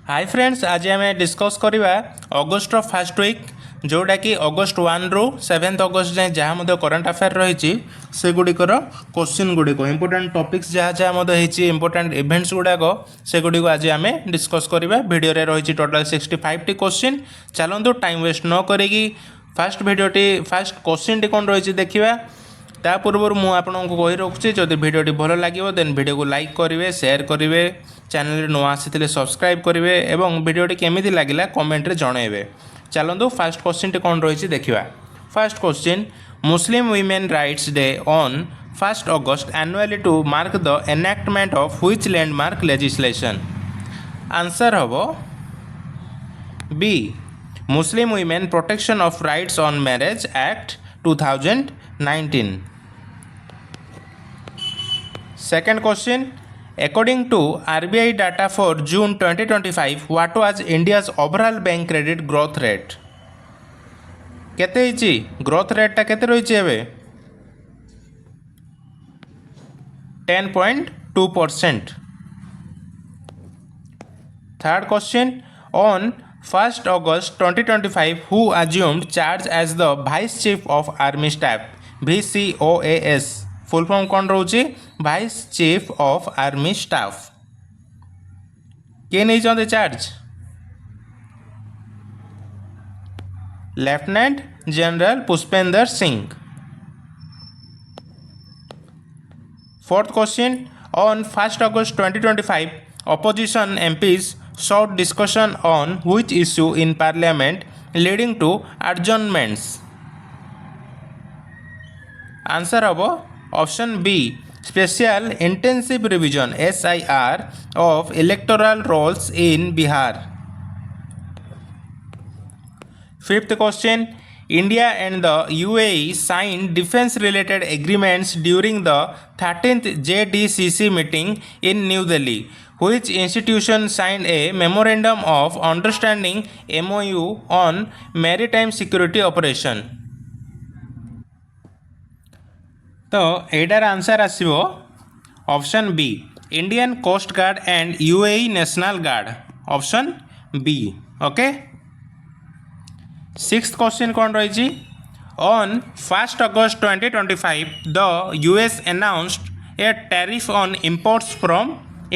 Hi friends, आज आम discuss करवा अगस्ट फर्स्ट वीक जोटा कि अगस्ट 1 रु 7 अगस्ट जाए जहाँ करंट अफेयर रही से गुड़िकर क्वेश्चन गुड़िक इंपोर्टाट टॉपिक्स जहाँ जहाँ इंपोर्टाट इवेंट्स गुड़ाक से गुड़िक आज आम डिस्कस करवा वीडियो रही टोटाल 65 टी क्वेश्चन। चलतु टाइम वेस्ट न करी फास्ट भिडियोटी फास्ट क्वेश्चन टी कौन रही देखा ता पूर्व मुझे आपको कही रखुच्छी जदि भिडियोटी भल लगे देन भिडियो को लाइक करेंगे शेयर करेंगे चैनल नुआ आसी सब्सक्राइब करेंगे और भिडियोटी केमी लगे कमेंट रे जनइबे। चलतु फास्ट क्वेश्चन टी कौन रही देखा। First question Muslim women rights day on 1 August annually to mark the enactment of which landmark legislation. Answer हम B Muslim women protection of rights on marriage act 2019। Second question, according to RBI data for June 2025, what was India's overall bank credit growth rate? केते हिची growth rate टा केते रही एबे 10.2%। Third question, on 1st August 2025, who assumed charge as the Vice Chief of Army Staff VCOAS? Full form कौन रोचे vice chief of army staff के नहीं चाहते charge lieutenant general Pushpendra Singh. Fourth question on 1st August 2025 opposition MPs sought discussion on which issue in parliament leading to adjournments। Answer हम option B special intensive revision SIR of electoral rolls in Bihar। Fifth question, India and the UAE signed defense related agreements during the 13th JDCC meeting in New Delhi. Which institution signed a memorandum of understanding MOU on maritime security operation? तो एटार answer also option B Indian coast guard and UAE national guard option B. Okay, sixth question कौन रही on 1st August 2025 the US announced a tariff on imports from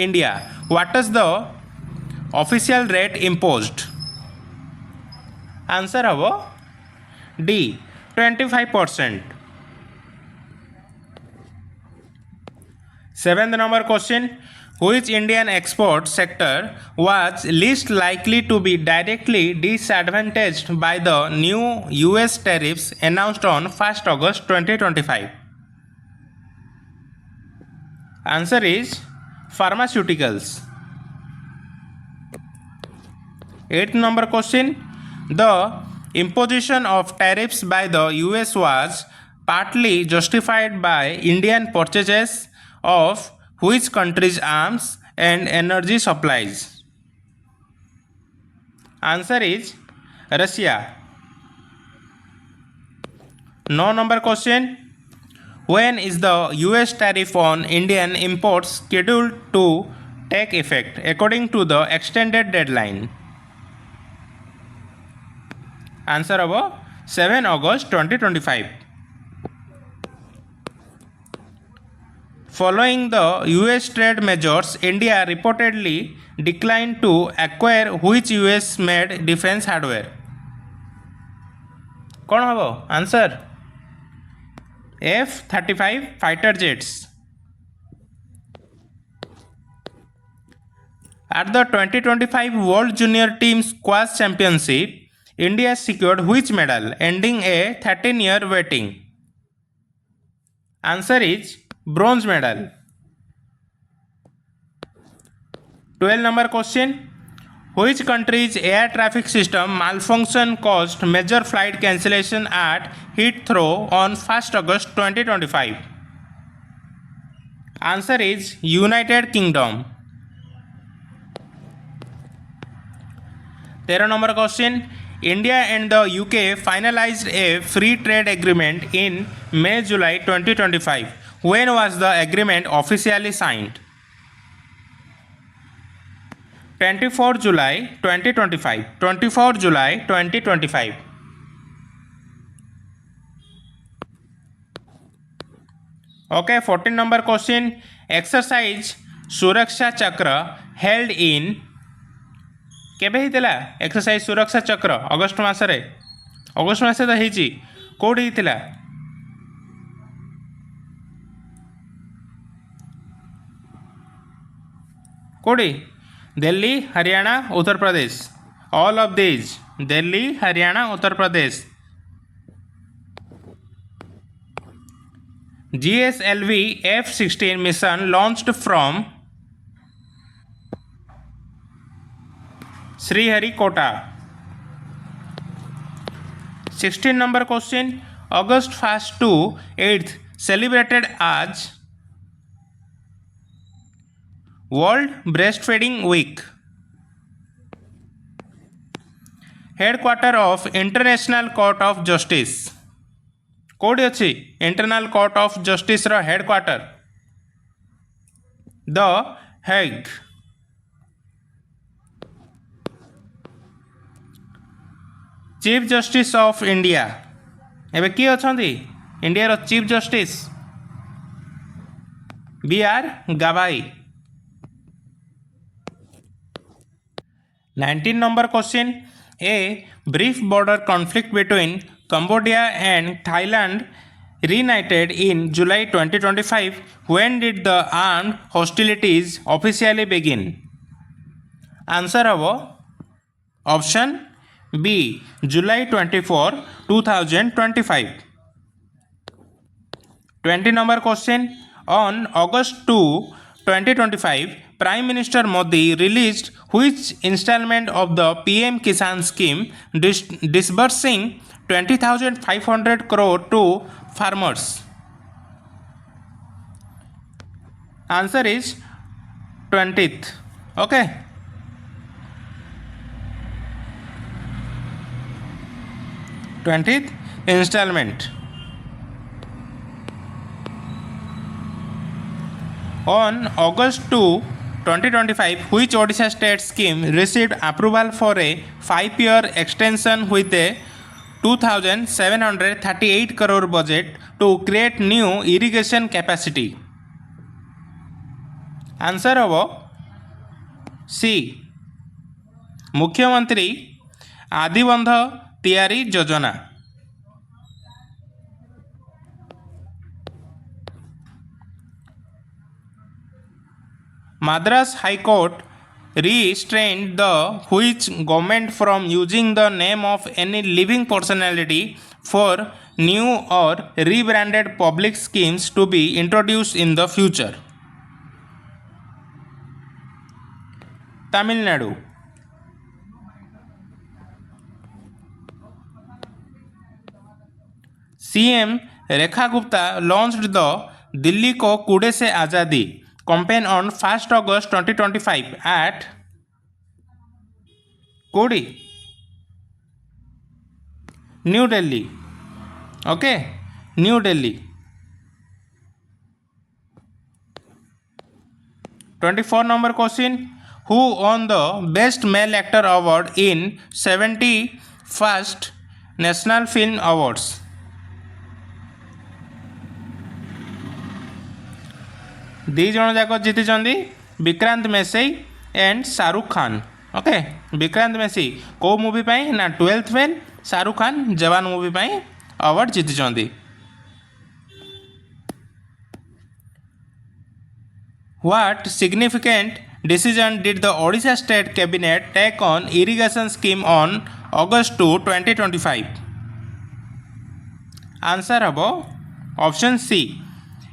India. What is the official rate imposed? Answer हम D 25%। Seventh number question, which Indian export sector was least likely to be directly disadvantaged by the new US tariffs announced on 1st August 2025? Answer is pharmaceuticals। Eighth number question, the imposition of tariffs by the US was partly justified by Indian purchases of which country's arms and energy supplies? Answer is Russia। 9 number question, when is the US tariff on Indian imports scheduled to take effect according to the extended deadline? Answer of 7 August 2025। Following the US trade measures, India reportedly declined to acquire which US made defense hardware? कौन हम answer F-35 fighter jets। At the 2025 World Junior Team Squash Championship, India secured which medal, ending a 13-year waiting? Answer is bronze medal। 12 number question, which country's air traffic system malfunction caused major flight cancellation at Heathrow on 1st August 2025? Answer is United Kingdom। 13 number question, India and the UK finalized a free trade agreement in May-July 2025. When was the agreement officially signed? 24 July 2025. 24 July 2025. Okay, 14 number question. Exercise सुरक्षा चक्र held in केबे हितला exercise सुरक्षा चक्र अगस्त मासरे तो हिची कोडी हितला कोडी Delhi Haryana Uttar Pradesh all of these Delhi Haryana Uttar Pradesh GSLV F-16 mission launched from Sriharikota. 16 number question. August 1st to 8th celebrated as World Breastfeeding Week. Headquarter of International Court of Justice. कोड अच्छी इंटरनल कोर्ट ऑफ जस्टिस रो headquarter the Hague chief justice of India एबे किए अछंती India रो chief justice BR Gavai 19 number question. A brief border conflict between Cambodia and Thailand reunited in July 2025. When did the armed hostilities officially begin? Answer of option B July 24, 2025. 20 number question. On August 2, 2025, Prime Minister Modi released which installment of the PM Kisan scheme disbursing 20,500 crore to farmers? Answer is 20th. Okay. Twentieth installment. On August 2, 2025, which Odisha state scheme received approval for a 5-year extension with a 2,738 crore budget to create new irrigation capacity? Answer of C मुख्यमंत्री आदिबंध तैयारी योजना. Madras High Court restrained the which government from using the name of any living personality for new or rebranded public schemes to be introduced in the future? Tamil Nadu. CM Rekha Gupta launched the Dilli ko कूड़े से आज़ादी campaign on 1st August 2025 at Kodi, New Delhi. Okay, New Delhi. 24 number question. Who won the Best Male Actor Award in 71st National Film Awards? दी जन जाक जीति Vikrant Massey and Shahrukh Khan. Okay Vikrant Massey को movie पाई ना 12th fail, Shahrukh Khan Jawan movie पाई award जीति. What significant decision did the Odisha State Cabinet take on irrigation scheme on August 2, 2025? Answer of option C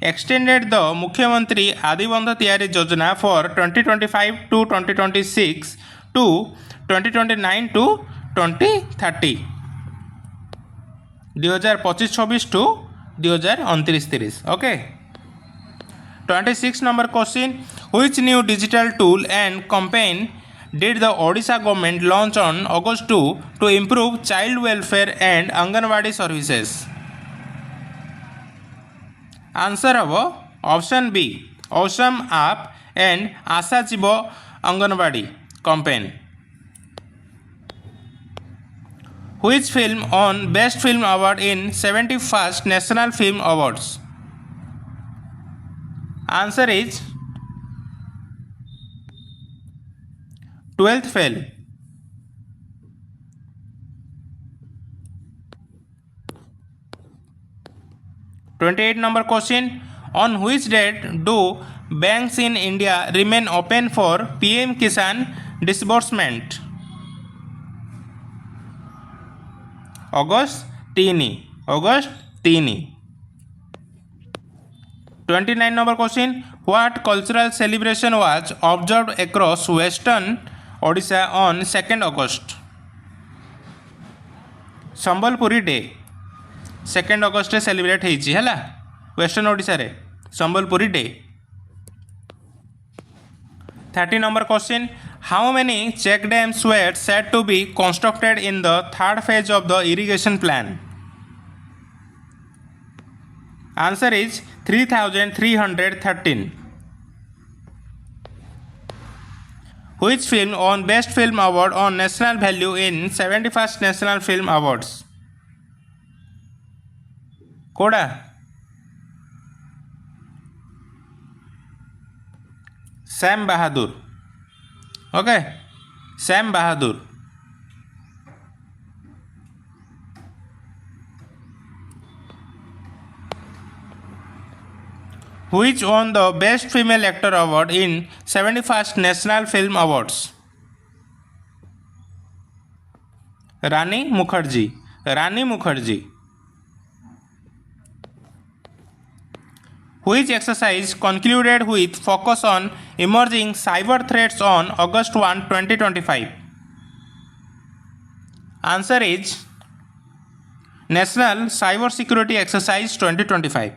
extended the Mukhyamantri Adibandha Tiyari Yojana for 2025 to 2026 to 2029 to 2030. 2025-26 to 2029-30. Okay. 26 number question. Which new digital tool and campaign did the Odisha government launch on August 2 to improve child welfare and Anganwadi services? Answer of option B Awesome app and Asa Jibo Anganwadi campaign. Which film won Best Film Award in 71st National Film Awards? Answer is 12th Fail. 28 number question. On which date do banks in India remain open for PM Kisan disbursement? August 3. August 3. 29 number question. What cultural celebration was observed across western Odisha on 2nd August? Sambalpuri day 2nd August रे celebrate होइछि हला western Odisha रे Sambalpuri day. 30 number question. How many check dams were said to be constructed in the third phase of the irrigation plan? Answer is 3,313. Which film won Best Film Award on National Value in 71st National Film Awards? Koda Sam Bahadur. Okay Sam Bahadur. Which won the Best Female Actor Award in 71st National Film Awards? Rani Mukherjee. Rani Mukherjee. Which exercise concluded with focus on emerging cyber threats on August 1, 2025? Answer is National Cyber Security Exercise 2025.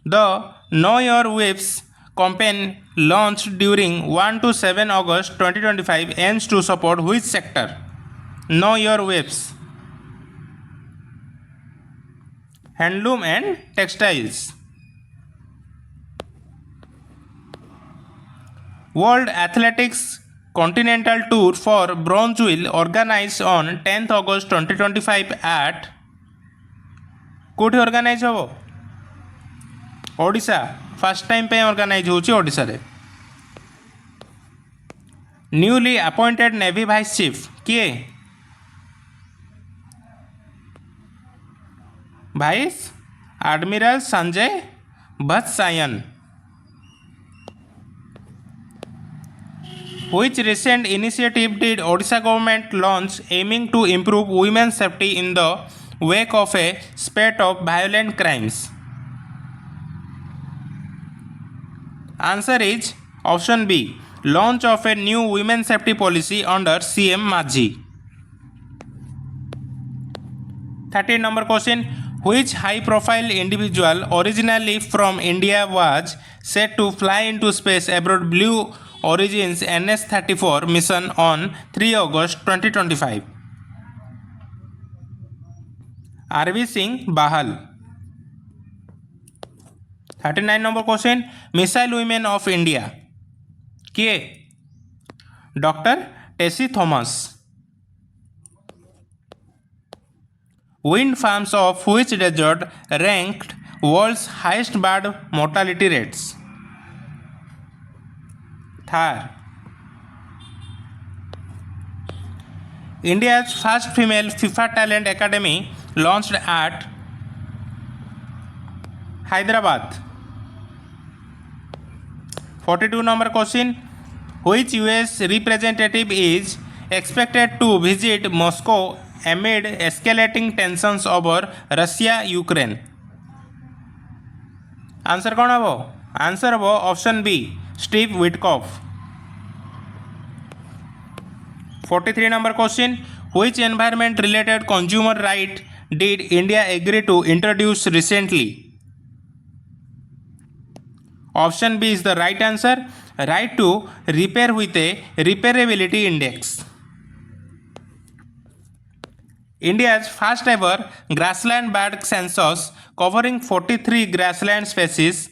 The Know Your Waves campaign launched during 1 to 7 August 2025 aims to support which sector? Know Your Waves. Handloom and textiles. World Athletics Continental Tour for Bronze will organized on 10th August 2025 at कोठी organise हो Odisha. First time पे organise होची ओडिशा रे. Newly appointed navy vice chief किए? Vice admiral Sanjay Vatsayan. Which recent initiative did Odisha government launch aiming to improve women's safety in the wake of a spate of violent crimes? Answer is option B. Launch of a new women's safety policy under CM Majhi. 13 number question. Which high-profile individual originally from India was set to fly into space aboard Blue Origin's NS-34 mission on 3 August 2025? R.V. Singh Bahal. 39 number question. Missile Women of India. किए? Dr. Tessie Thomas. Wind farms of which desert ranked world's highest bird mortality rates? Thar. India's first female FIFA Talent Academy launched at Hyderabad. 42 number question. Which US representative is expected to visit Moscow amid escalating tensions over Russia-Ukraine? Answer कौन हम? Answer हम option B Steve Witkoff. 43 number question. Which environment related consumer right did India agree to introduce recently? Option B is the right answer. Right to repair with a repairability index. India's first ever grassland bird census covering 43 grassland species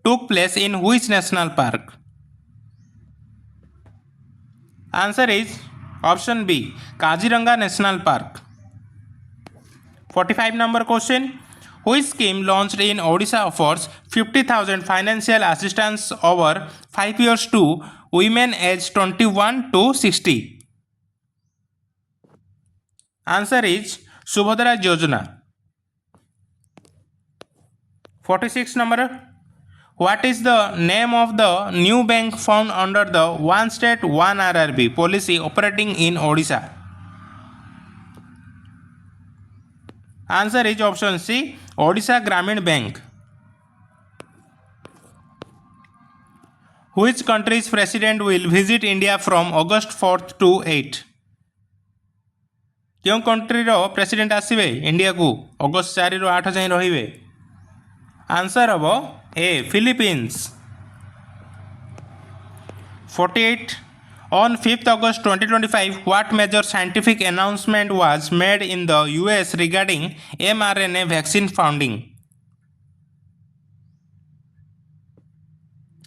took place in which national park? Answer is option B, Kaziranga National Park. 45 number question. Which scheme launched in Odisha offers 50,000 financial assistance over 5 years to women aged 21 to 60? Answer is Subhadra Yojana. 46 number. What is the name of the new bank found under the One State One RRB policy operating in Odisha? Answer is option C, Odisha Gramin Bank. Which country's president will visit India from August 4th to 8? क्यों country रो president आसवे India को अगस्त 4 रु 8 जाए रहिबे? Answer हबो ए, Philippines. 48. On 5th August 2025, what major scientific announcement was made in the US regarding mRNA vaccine funding?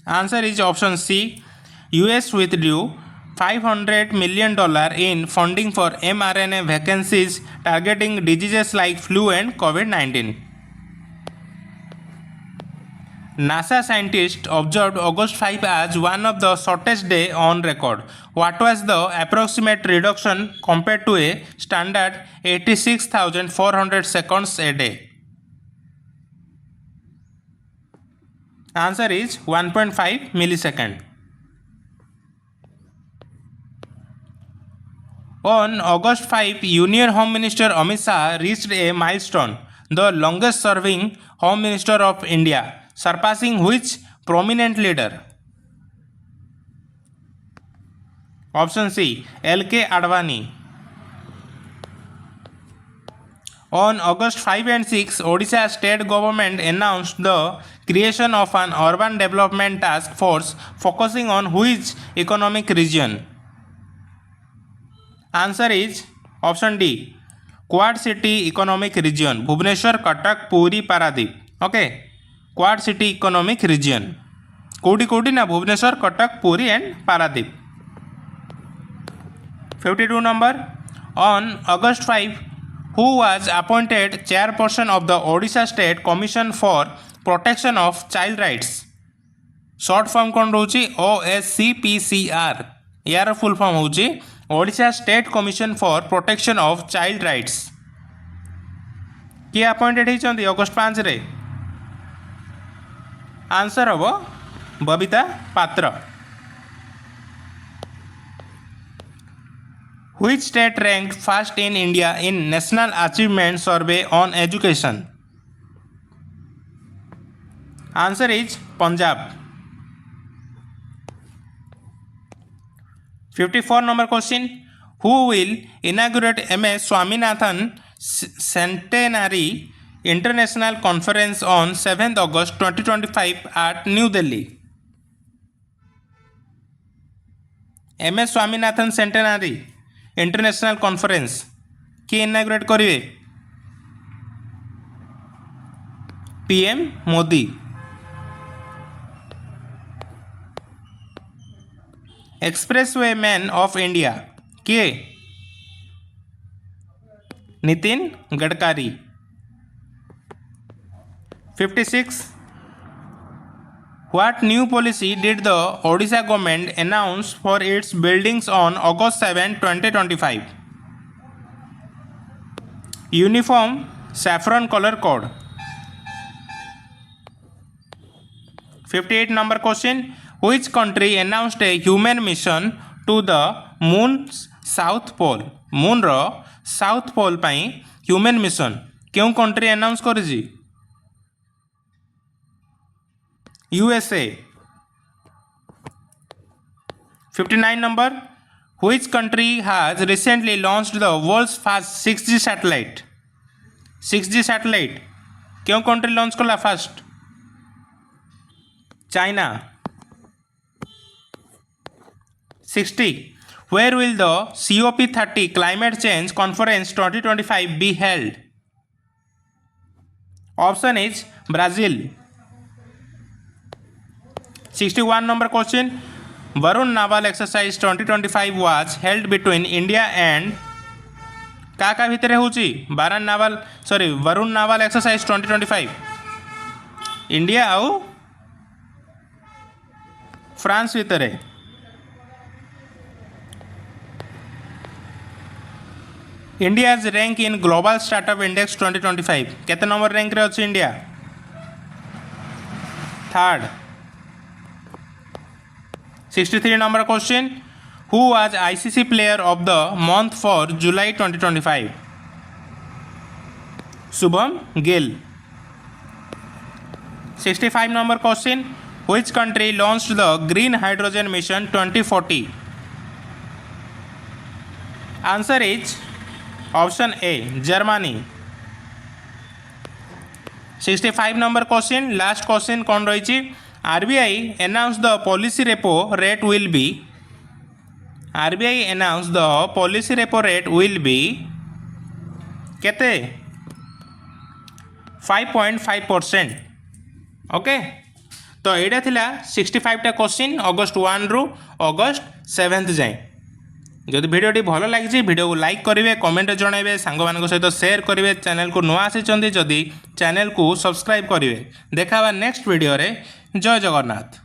Answer is option C. US withdrew $500 million in funding for mRNA vaccines targeting diseases like flu and COVID-19. NASA scientists observed August 5 as one of the shortest day on record. What was the approximate reduction compared to a standard 86,400 seconds a day? Answer is 1.5 millisecond. On August 5, Union Home Minister Amit Shah reached a milestone, the longest serving Home Minister of India, surpassing which prominent leader? Option C, L.K. Advani. On August 5 and 6, Odisha state government announced the creation of an urban development task force focusing on which economic region? Answer is option D, Quad City Economic Region, Bhubaneswar, Cuttack, Puri, Paradip. Okay, Quad City Economic Region. Kodi na Bhubaneswar, Cuttack, Puri and Paradip. 52 number. On August 5, who was appointed chairperson of the Odisha State Commission for Protection of Child Rights? Short form कौन रोची OSCPCR. यार full form होची Odisha state commission for protection of child rights. किए appointed होती August 5 रे? Answer हम बबीता पात्र. Which state ranked first in India in National Achievement Survey on Education? Answer is Punjab. 54 number question. Who will inaugurate MS Swaminathan Centenary International Conference on 7th August 2025 at New Delhi? MS Swaminathan Centenary international conference किए inaugurate करेंगे? PM Modi. Expressway man of India किए? Nitin Gadkari. 56. What new policy did the Odisha government announce for its buildings on August 7, 2025? Uniform saffron color code. 58 number question. Which country announced a human mission to the moon's south pole? Moon row south pole pi human mission क्यों country announce करिछि? USA. 59 number. Which country has recently launched the world's first 6G satellite? 6G satellite क्यों country launch कला first? China. 60. Where will the COP30 Climate Change Conference 2025 be held? Option is Brazil. 61 number question. Varun novel exercise 2025 was held between India and का भितर होची Varun novel exercise 2025 India आउ France भितर। India's rank in global startup index 2025 केते number rank रे अछि India? Third. 63 number question who was ICC player of the month for July 2025? Shubham Gill. 65 number question which country launched the green hydrogen mission 2040? Answer is option A Germany. 65 number question last question कौन रही? RBI announce the policy repo rate will be केते 5.5%। Okay तो यहाँ थिला 65टा question अगस्त 1 रु अगस्त 7 जाए। जदि भिडियोटी भल लगी भिडियो को लाइक करेंगे, कमेंट जनइबे, सांग मान सहित शेयर करेंगे, चैनल को नुआ आसी जदि चैनल को सब्सक्राइब करेंगे। देखा नेक्स्ट वीडियो रे। जय जगन्नाथ।